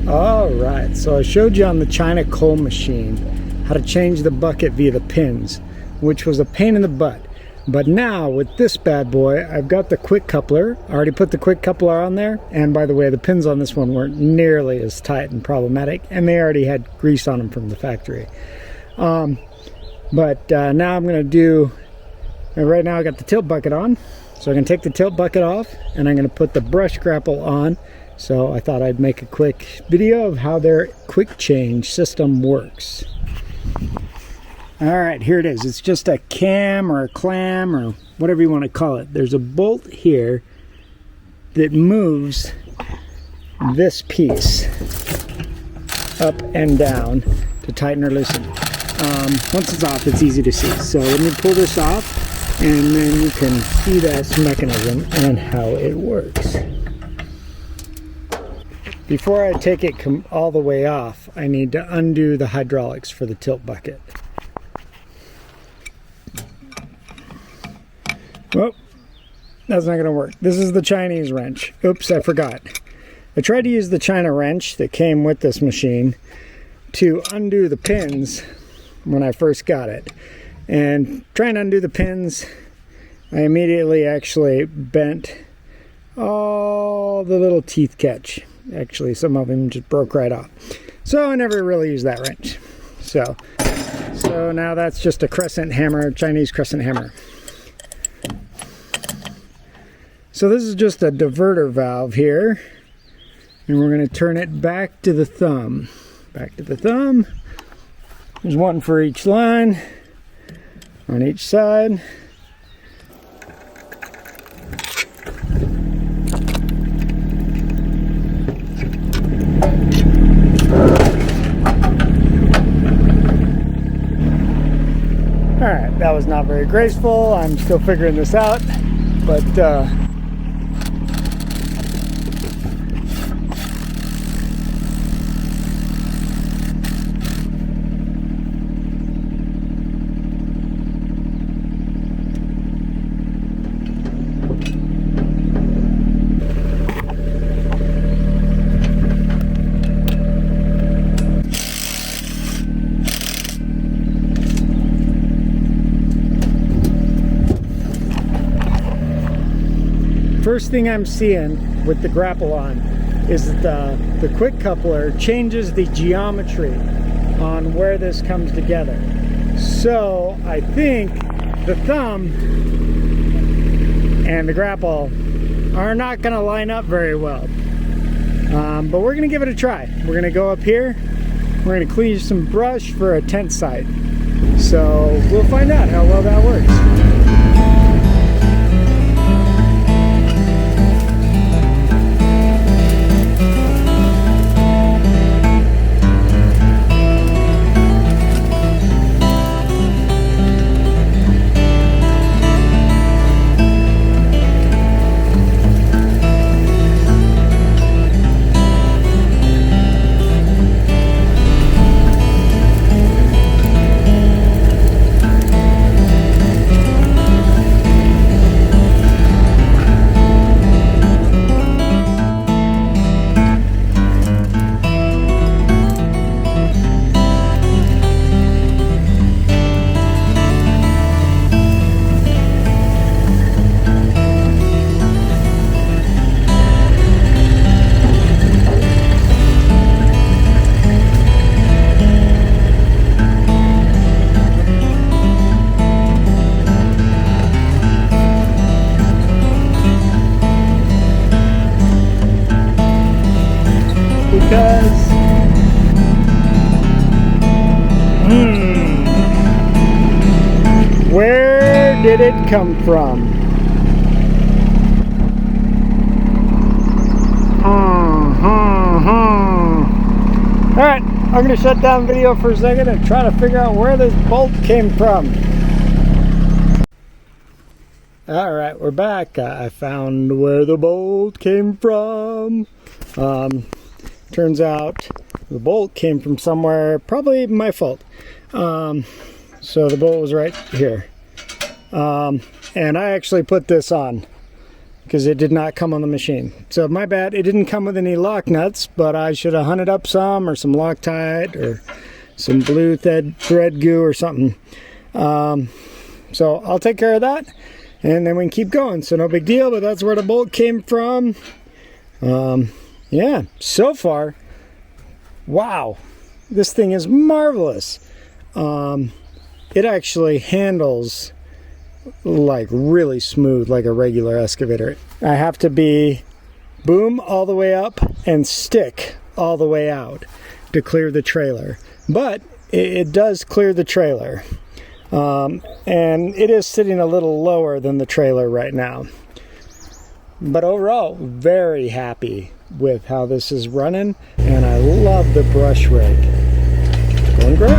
Alright, so I showed you on the China coal machine how to change the bucket via the pins, which was a pain in the butt. But now with this bad boy, I've got the quick coupler. I already put the quick coupler on there, and by the way, the pins on this one weren't nearly as tight and problematic, and they already had grease on them from the factory. Now I'm going to do, right now I got the tilt bucket on, so I'm going to take the tilt bucket off, and I'm going to put the brush grapple on. So I thought I'd make a quick video of how their quick change system works. Alright, here it is. It's just a cam or a clam or whatever you want to call it. There's a bolt here that moves this piece up and down to tighten or loosen. Once it's off, it's easy to see. So let me pull this off, and then you can see that mechanism and how it works. Before I take it all the way off, I need to undo the hydraulics for the tilt bucket. Well, that's not going to work. This is the Chinese wrench. Oops, I forgot. I tried to use the China wrench that came with this machine to undo the pins when I first got it. And trying to undo the pins, I immediately actually bent all the little teeth catch. Actually, some of them just broke right off. So I never really used that wrench. So now that's just a crescent hammer, Chinese crescent hammer. So this is just a diverter valve here. And we're going to turn it back to the thumb. Back to the thumb. There's one for each line on each side. Alright, that was not very graceful. I'm still figuring this out, but first thing I'm seeing with the grapple on is that the quick coupler changes the geometry on where this comes together. So I think the thumb and the grapple are not going to line up very well. But we're going to give it a try. We're going to go up here. We're going to clean some brush for a tent site. So we'll find out how well that works. Because where did it come from? Alright, I'm going to shut down the video for a second and try to figure out where this bolt came from. Alright, we're back. I found where the bolt came from. Turns out the bolt came from somewhere, probably my fault. So the bolt was right here. And I actually put this on because it did not come on the machine. So my bad, it didn't come with any lock nuts, but I should have hunted up some, or some Loctite, or some blue thread goo or something. So I'll take care of that, and then we can keep going. So no big deal, but that's where the bolt came from. Yeah, so far, wow, this thing is marvelous. It actually handles like really smooth, like a regular excavator. I have to be boom all the way up and stick all the way out to clear the trailer, but it does clear the trailer. And it is sitting a little lower than the trailer right now. But overall, very happy with how this is running, and I love the brush rake. It's going great.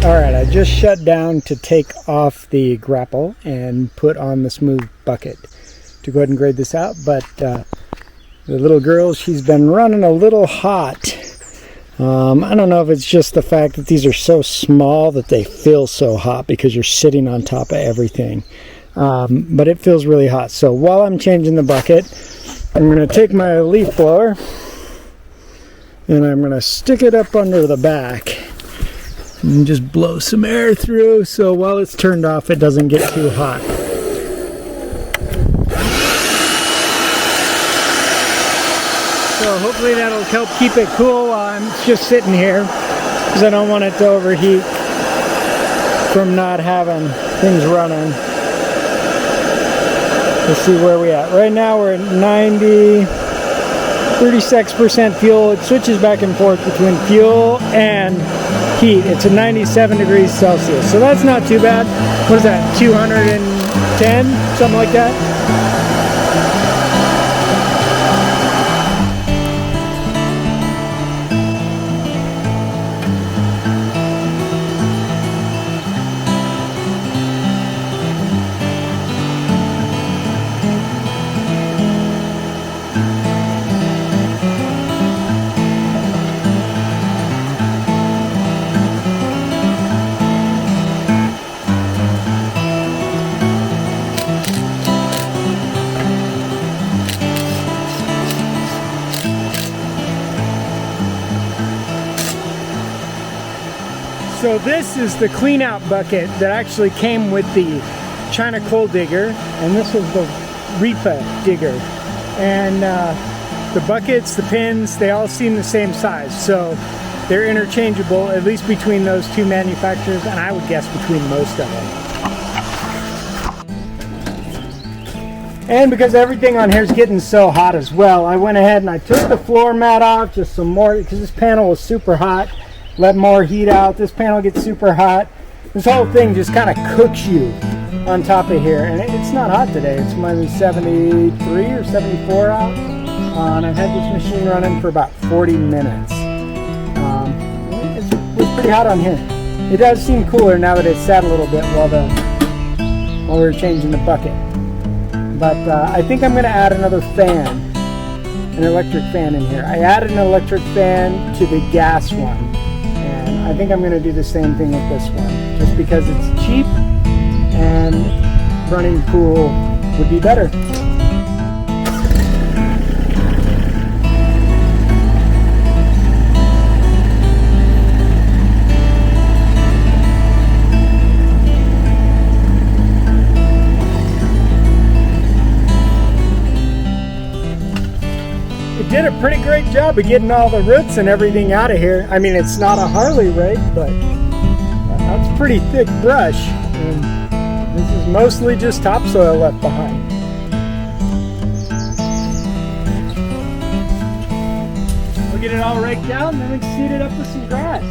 Alright, I just shut down to take off the grapple and put on the smooth bucket to go ahead and grade this out, but the little girl, she's been running a little hot. I don't know if it's just the fact that these are so small that they feel so hot because you're sitting on top of everything, but it feels really hot. So while I'm changing the bucket, I'm going to take my leaf blower and I'm going to stick it up under the back and just blow some air through, so while it's turned off it doesn't get too hot. So hopefully that'll help keep it cool while I'm just sitting here, because I don't want it to overheat from not having things running. Let's see where we at. Right now we're at 36% fuel. It switches back and forth between fuel and heat. It's at 97 degrees Celsius, so that's not too bad. What is that, 210, something like that? So this is the clean out bucket that actually came with the China coal digger, and this is the Rippa digger. And the buckets, the pins, they all seem the same size, so they're interchangeable, at least between those two manufacturers, and I would guess between most of them. And because everything on here is getting so hot as well, I went ahead and I took the floor mat off, just some more, because this panel was super hot. Let more heat out. This panel gets super hot. This whole thing just kind of cooks you on top of here, and it's not hot today. It's minus 73 or 74 out, and I've had this machine running for about 40 minutes. It's pretty hot on here. It does seem cooler now that it's sat a little bit while we were changing the bucket. But I think I'm going to add another fan, an electric fan in here. I added an electric fan to the gas one. I think I'm going to do the same thing with this one, just because it's cheap and running cool would be better. Did a pretty great job of getting all the roots and everything out of here. I mean, it's not a Harley rake, but that's pretty thick brush, and this is mostly just topsoil left behind. We'll get it all raked out and then we can seed it up with some grass.